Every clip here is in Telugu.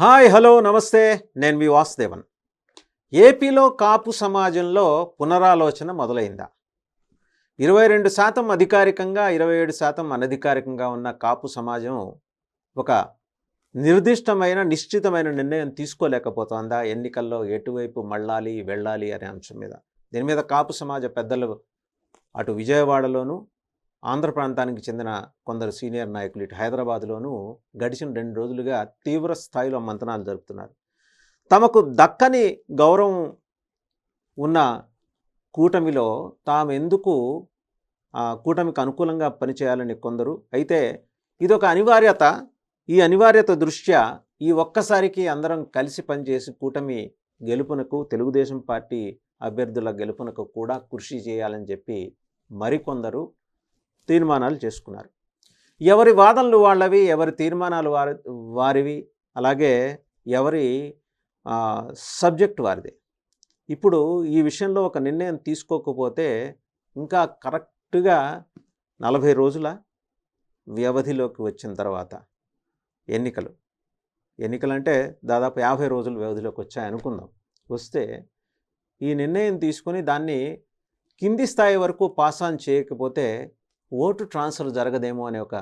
హాయ్ హలో నమస్తే, నేను మీ వాసుదేవన్. ఏపీలో కాపు సమాజంలో పునరాలోచన మొదలైందా? 22% అధికారికంగా, 27% అనధికారికంగా ఉన్న కాపు సమాజం ఒక నిర్దిష్టమైన నిశ్చితమైన నిర్ణయం తీసుకోలేకపోతుందా? ఎన్నికల్లో ఎటువైపు మళ్ళాలి వెళ్ళాలి అనే అంశం మీద. దీని మీద కాపు సమాజ పెద్దలు అటు విజయవాడలోను, ఆంధ్ర ప్రాంతానికి చెందిన కొందరు సీనియర్ నాయకులు ఇటు హైదరాబాద్లోనూ గడిచిన 2 రోజులుగా తీవ్ర స్థాయిలో మంతనాలు జరుపుతున్నారు. తమకు దక్కని గౌరవం ఉన్న కూటమిలో తామెందుకు కూటమికి అనుకూలంగా పనిచేయాలని కొందరు, అయితే ఇదొక అనివార్యత. ఈ అనివార్యత దృష్ట్యా ఈ ఒక్కసారికి అందరం కలిసి పనిచేసి కూటమి గెలుపునకు, తెలుగుదేశం పార్టీ అభ్యర్థుల గెలుపునకు కూడా కృషి చేయాలని చెప్పి మరికొందరు తీర్మానాలు చేసుకున్నారు. ఎవరి వాదనలు వాళ్ళవి, ఎవరి తీర్మానాలు వారివి, అలాగే ఎవరి సబ్జెక్ట్ వారిది. ఇప్పుడు ఈ విషయంలో ఒక నిర్ణయం తీసుకోకపోతే ఇంకా కరెక్ట్గా 40 రోజుల వ్యవధిలోకి వచ్చిన తర్వాత ఎన్నికలంటే దాదాపు 50 రోజుల వ్యవధిలోకి వచ్చాయనుకుందాం. వస్తే ఈ నిర్ణయం తీసుకొని దాన్ని కింది స్థాయి వరకు పాస్ ఆన్ చేయకపోతే ఓటు ట్రాన్స్ఫర్ జరగదేమో అనే ఒక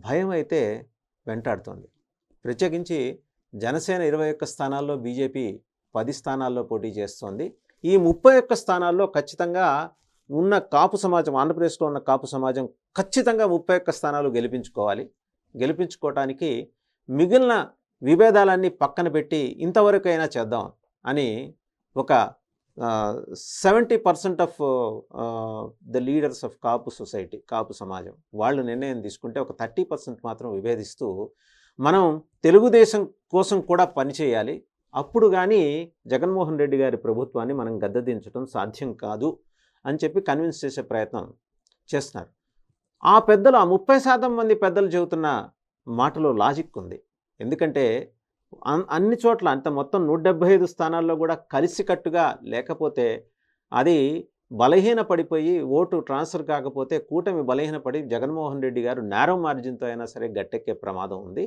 భయం అయితే వెంటాడుతోంది. ప్రత్యేకించి జనసేన 21 స్థానాల్లో, బీజేపీ 10 స్థానాల్లో పోటీ చేస్తోంది. ఈ 31 స్థానాల్లో ఖచ్చితంగా ఉన్న కాపు సమాజం, ఆంధ్రప్రదేశ్లో ఉన్న కాపు సమాజం ఖచ్చితంగా 31 స్థానాలు గెలిపించుకోవటానికి మిగిలిన విభేదాలన్నీ పక్కన పెట్టి ఇంతవరకైనా చేద్దాం అని ఒక 70% of the leaders of Kapu society, Kapu సమాజం వాళ్ళు నిర్ణయం తీసుకుంటే ఒక 30% మాత్రం విభేదిస్తూ మనం తెలుగుదేశం కోసం కూడా పనిచేయాలి, అప్పుడు కానీ జగన్మోహన్ రెడ్డి గారి ప్రభుత్వాన్ని మనం గద్దెదించడం సాధ్యం కాదు అని చెప్పి కన్విన్స్ చేసే ప్రయత్నం చేస్తున్నారు. ఆ పెద్దలు, ఆ 30% మంది పెద్దలు చెబుతున్న మాటలో లాజిక్ ఉంది. ఎందుకంటే అన్ని చోట్ల అంత మొత్తం 175 స్థానాల్లో కూడా కలిసికట్టుగా లేకపోతే అది బలహీనపడిపోయి ఓటు ట్రాన్స్ఫర్ కాకపోతే కూటమి బలహీనపడి జగన్మోహన్ రెడ్డి గారు నేరో మార్జిన్తో అయినా సరే గట్టెక్కే ప్రమాదం ఉంది.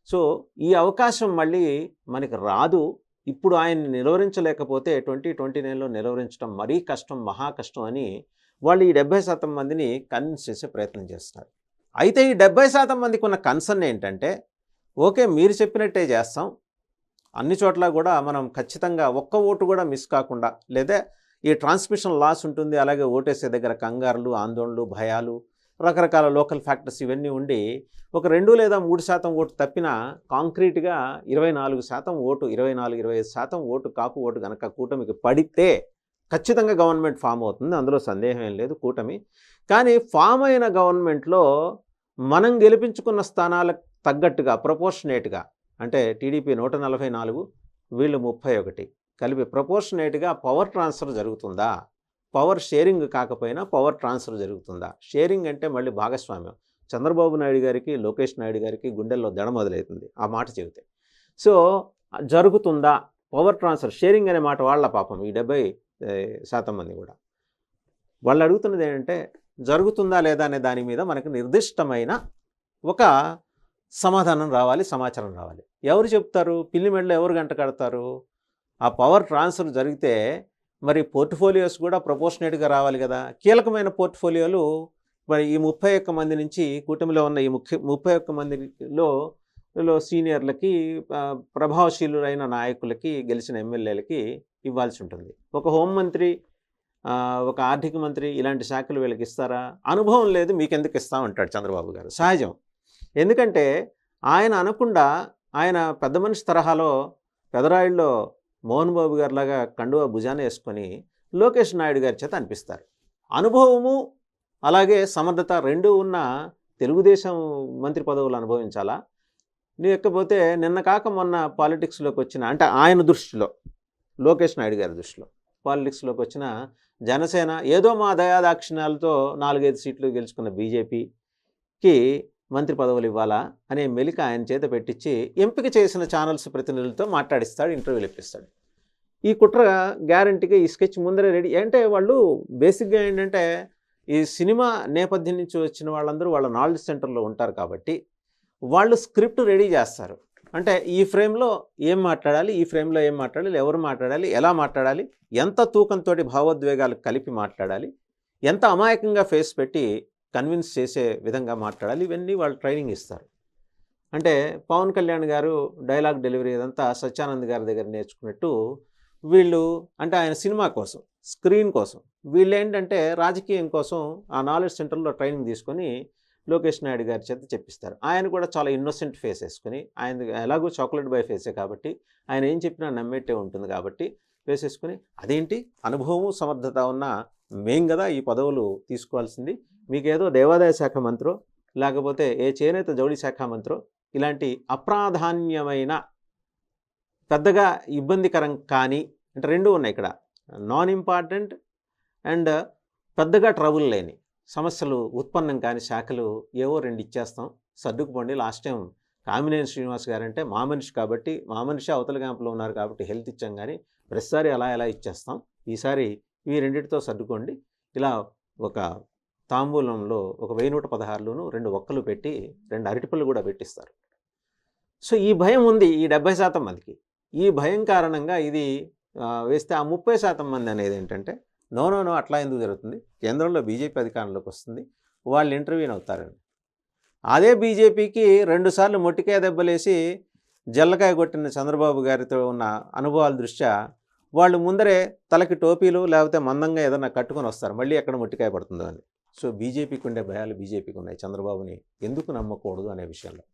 సో ఈ అవకాశం మళ్ళీ మనకి రాదు. ఇప్పుడు ఆయన్ని నిలువరించలేకపోతే 2029లో నిలువరించడం మరీ కష్టం, మహా కష్టం అని వాళ్ళు ఈ 70% మందిని కన్విన్స్ చేసే ప్రయత్నం చేస్తున్నారు. అయితే ఈ 70% మందికి ఉన్న కన్సర్న్ ఏంటంటే, ఓకే మీరు చెప్పినట్టే చేస్తాం, అన్ని చోట్ల కూడా మనం ఖచ్చితంగా ఒక్క ఓటు కూడా మిస్ కాకుండా, లేదా ఈ ట్రాన్స్మిషన్ లాస్ ఉంటుంది, అలాగే ఓటేసే దగ్గర కంగారులు, ఆందోళనలు, భయాలు, రకరకాల లోకల్ ఫ్యాక్టర్స్ ఇవన్నీ ఉండి ఒక 2 లేదా 3% ఓటు తప్పినా కాంక్రీట్గా 24% ఓటు, 24-25% ఓటు కాపు ఓటు కనుక కూటమికి పడితే ఖచ్చితంగా గవర్నమెంట్ ఫామ్ అవుతుంది, అందులో సందేహం ఏం లేదు కూటమి. కానీ ఫామ్ అయిన గవర్నమెంట్లో మనం గెలిపించుకున్న స్థానాలకు తగ్గట్టుగా ప్రపోర్షనేట్గా, అంటే టీడీపీ 144, వీళ్ళు 31 కలిపి ప్రపోర్షనేట్గా పవర్ ట్రాన్స్ఫర్ జరుగుతుందా? పవర్ షేరింగ్ కాకపోయినా పవర్ ట్రాన్స్ఫర్ జరుగుతుందా? షేరింగ్ అంటే మళ్ళీ భాగస్వామ్యం. చంద్రబాబు నాయుడు గారికి, లోకేష్ నాయుడు గారికి గుండెల్లో దడ మొదలవుతుంది ఆ మాట చెబితే. సో జరుగుతుందా పవర్ ట్రాన్స్ఫర్? షేరింగ్ అనే మాట వాళ్ళ పాపం ఈ 70% మంది కూడా వాళ్ళు అడుగుతున్నది ఏంటంటే, జరుగుతుందా లేదా అనే దాని మీద మనకు నిర్దిష్టమైన ఒక సమాధానం రావాలి, సమాచారం రావాలి. ఎవరు చెప్తారు? పిల్లి మెడలో ఎవరు గంట కడతారు? ఆ పవర్ ట్రాన్స్ఫర్ జరిగితే మరి పోర్ట్ఫోలియోస్ కూడా ప్రపోర్షనేట్గా రావాలి కదా. కీలకమైన పోర్ట్ఫోలియోలు మరి ఈ 31 మంది నుంచి, కూటమిలో ఉన్న ఈ 31 మందిలో సీనియర్లకి, ప్రభావశీలురైన నాయకులకి, గెలిచిన ఎమ్మెల్యేలకి ఇవ్వాల్సి ఉంటుంది. ఒక హోంమంత్రి, ఒక ఆర్థిక మంత్రి ఇలాంటి శాఖలు వీళ్ళకి ఇస్తారా? అనుభవం లేదు, మీకెందుకు ఇస్తామంటాడు చంద్రబాబు గారు. సహజం. ఎందుకంటే ఆయన అనకుండా, ఆయన పెద్ద మనిషి తరహాలో పెదరాయిల్లో మోహన్ బాబు గారిలాగా కండువా భుజాన వేసుకొని లోకేష్ నాయుడు గారి చేత అనిపిస్తారు. అనుభవము అలాగే సమర్థత రెండూ ఉన్న తెలుగుదేశం మంత్రి పదవులు అనుభవించాలా? లేకపోతే నిన్న కాక మొన్న పాలిటిక్స్లోకి వచ్చిన, అంటే ఆయన దృష్టిలో, లోకేష్ నాయుడు గారి దృష్టిలో పాలిటిక్స్లోకి వచ్చిన జనసేన ఏదో మా దయాదాక్షిణ్యాలతో 4-5 సీట్లు గెలుచుకున్న బీజేపీకి మంత్రి పదవులు ఇవ్వాలా అనే మెలిక ఆయన చేత పెట్టించి ఎంపిక చేసిన ఛానల్స్ ప్రతినిధులతో మాట్లాడిస్తాడు, ఇంటర్వ్యూలు ఇప్పిస్తాడు. ఈ కుట్ర గ్యారంటీగా ఈ స్కెచ్ ముందరే రెడీ. అంటే వాళ్ళు బేసిక్గా ఏంటంటే, ఈ సినిమా నేపథ్యం నుంచి వచ్చిన వాళ్ళందరూ వాళ్ళ నాలెడ్జ్ సెంటర్లో ఉంటారు కాబట్టి వాళ్ళు స్క్రిప్ట్ రెడీ చేస్తారు. అంటే ఈ ఫ్రేమ్లో ఏం మాట్లాడాలి, ఈ ఫ్రేమ్లో ఏం మాట్లాడాలి, ఎవరు మాట్లాడాలి, ఎలా మాట్లాడాలి, ఎంత తూకంతో భావోద్వేగాలు కలిపి మాట్లాడాలి, ఎంత అమాయకంగా ఫేస్ పెట్టి కన్విన్స్ చేసే విధంగా మాట్లాడాలి, ఇవన్నీ వాళ్ళు ట్రైనింగ్ ఇస్తారు. అంటే పవన్ కళ్యాణ్ గారు డైలాగ్ డెలివరీ అదంతా సత్యానంద్ గారి దగ్గర నేర్చుకున్నట్టు వీళ్ళు, అంటే ఆయన సినిమా కోసం, స్క్రీన్ కోసం, వీళ్ళు ఏంటంటే రాజకీయం కోసం ఆ నాలెడ్జ్ సెంటర్లో ట్రైనింగ్ తీసుకొని లోకేష్ నాయుడు గారి చేత చెప్పిస్తారు. ఆయన కూడా చాలా ఇన్నోసెంట్ ఫేస్ వేసుకుని, ఆయన ఎలాగో చాక్లెట్ బాయ్ ఫేసే కాబట్టి ఆయన ఏం చెప్పినా నమ్మేట్టే ఉంటుంది కాబట్టి వేసేసుకుని, అదేంటి అనుభవము సమర్థత ఉన్న మేం కదా ఈ పదవులు తీసుకోవాల్సింది, మీకేదో దేవాదాయ శాఖ మంత్రో లేకపోతే ఏ చేనేత జౌళి శాఖ మంత్రో ఇలాంటి అప్రాధాన్యమైన పెద్దగా ఇబ్బందికరం కానీ, అంటే రెండు ఉన్నాయి ఇక్కడ, నాన్ ఇంపార్టెంట్ అండ్ పెద్దగా ట్రబుల్ లేని సమస్యలు ఉత్పన్నం కాని శాఖలు ఏవో రెండు ఇచ్చేస్తాం, సర్దుకుపోండి. లాస్ట్ టైం కామినేని శ్రీనివాస్ గారంటే మా మనిషి కాబట్టి, మా మనిషి అవతల క్యాంపులో ఉన్నారు కాబట్టి హెల్త్ ఇచ్చాం, కానీ ప్రతిసారి ఎలా ఇచ్చేస్తాం, ఈసారి ఈ రెండింటితో సర్దుకోండి. ఇలా ఒక తాంబూలంలో ఒక 1116లోను 2 ఒక్కలు పెట్టి 2 అరటిపళ్ళు కూడా పెట్టిస్తారు. సో ఈ భయం ఉంది ఈ 70% మందికి. ఈ భయం కారణంగా ఇది వేస్తే ఆ 30% మంది అనేది ఏంటంటే నో అట్లా ఎందుకు జరుగుతుంది, కేంద్రంలో బీజేపీ అధికారంలోకి వస్తుంది, వాళ్ళు ఇంటర్వ్యూన్ అవుతారని. అదే బీజేపీకి 2 సార్లు మొట్టికాయ దెబ్బలేసి జల్లకాయ కొట్టిన చంద్రబాబు గారితో ఉన్న అనుభవాల దృష్ట్యా వాళ్ళు ముందరే తలకి టోపీలు లేకపోతే మందంగా ఏదన్నా కట్టుకొని వస్తారు, మళ్ళీ ఎక్కడ మొట్టికాయ పడుతుందో అని. సో బీజేపీకి ఉండే భయాలు బీజేపీకి ఉన్నాయి, చంద్రబాబుని ఎందుకు నమ్మకూడదు అనే విషయంలో.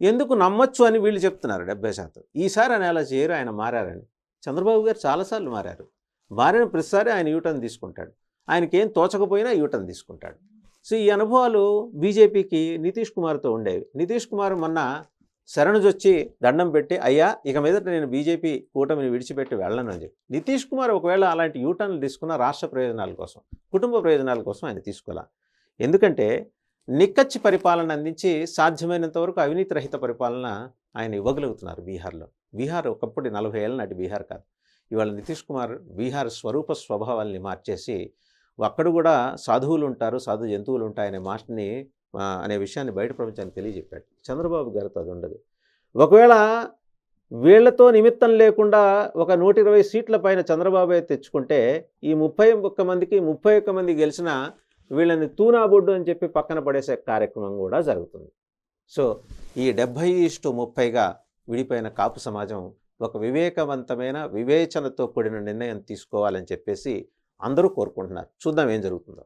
ఎందుకు నమ్మొచ్చు అని వీళ్ళు చెప్తున్నారు 70%. ఈసారి ఆయన అలా చేయరు, ఆయన మారారని. చంద్రబాబు గారు చాలాసార్లు మారిన ప్రతిసారి ఆయన యూటర్న్ తీసుకుంటాడు, ఆయనకేం తోచకపోయినా యూటర్న్ తీసుకుంటాడు. సో ఈ అనుభవాలు బీజేపీకి నితీష్ కుమార్తో ఉండేవి. నితీష్ కుమార్ మొన్న శరణుజొచ్చి దండం పెట్టి, అయ్యా ఇక మీదట నేను బీజేపీ కూటమిని విడిచిపెట్టి వెళ్ళను అని చెప్పి. నితీష్ కుమార్ ఒకవేళ అలాంటి యూటర్న్లు తీసుకున్న రాష్ట్ర ప్రయోజనాల కోసం, కుటుంబ ప్రయోజనాల కోసం ఆయన తీసుకోవాలా. ఎందుకంటే నిక్కచ్చి పరిపాలన అందించి సాధ్యమైనంత వరకు అవినీతి రహిత పరిపాలన ఆయన ఇవ్వగలుగుతున్నారు బీహార్లో. బీహార్ ఒకప్పుడు 40 ఏళ్ళ నాటి బీహార్ కాదు. ఇవాళ నితీష్ కుమార్ బీహార్ స్వరూప స్వభావాల్ని మార్చేసి అక్కడ కూడా సాధువులు ఉంటారు, సాధు జంతువులు ఉంటాయనే మాటని అనే విషయాన్ని బయట ప్రపంచానికి తెలియజెప్పాడు. చంద్రబాబు గారితో అది ఉండదు. ఒకవేళ వీళ్లతో నిమిత్తం లేకుండా ఒక 120 సీట్ల పైన చంద్రబాబు తెచ్చుకుంటే ఈ 31 మందికి 31 మంది గెలిచిన వీళ్ళని తూనాబొడ్డు అని చెప్పి పక్కన పడేసే కార్యక్రమం కూడా జరుగుతుంది. సో ఈ 70:30గా విడిపోయిన కాపు సమాజం ఒక వివేకవంతమైన వివేచనతో కూడిన నిర్ణయం తీసుకోవాలని చెప్పేసి అందరూ కోరుకుంటున్నారు. చూద్దాం ఏం జరుగుతుందో.